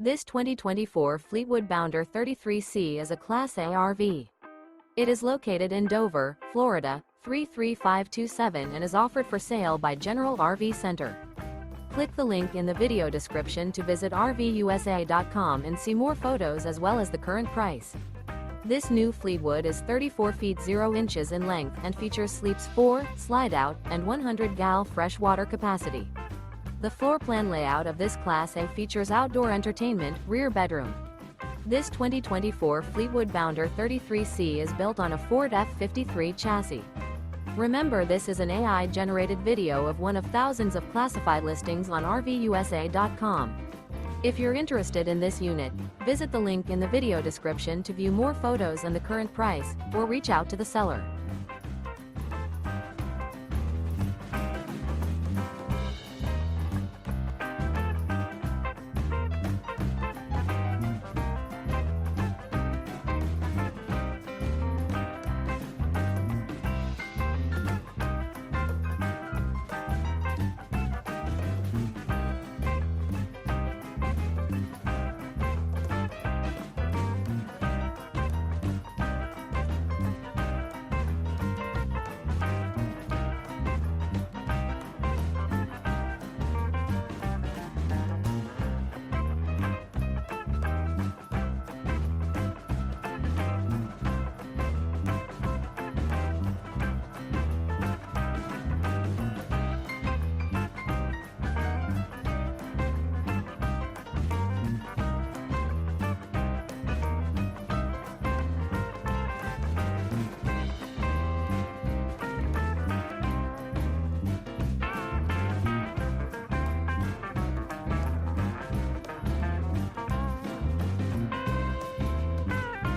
This 2024 Fleetwood Bounder 33C is a Class A RV. It is located in Dover, Florida, 33527 and is offered for sale by General RV Center. Click the link in the video description to visit RVUSA.com and see more photos as well as the current price. This new Fleetwood is 34 feet 0 inches in length and features sleeps 4, Slideout, and 100 gal fresh water capacity. The floor plan layout of this Class A features outdoor entertainment, rear bedroom. This 2024 Fleetwood Bounder 33C is built on a Ford F-53 chassis. Remember, this is an AI-generated video of one of thousands of classified listings on RVUSA.com. If you're interested in this unit, visit the link in the video description to view more photos and the current price, or reach out to the seller.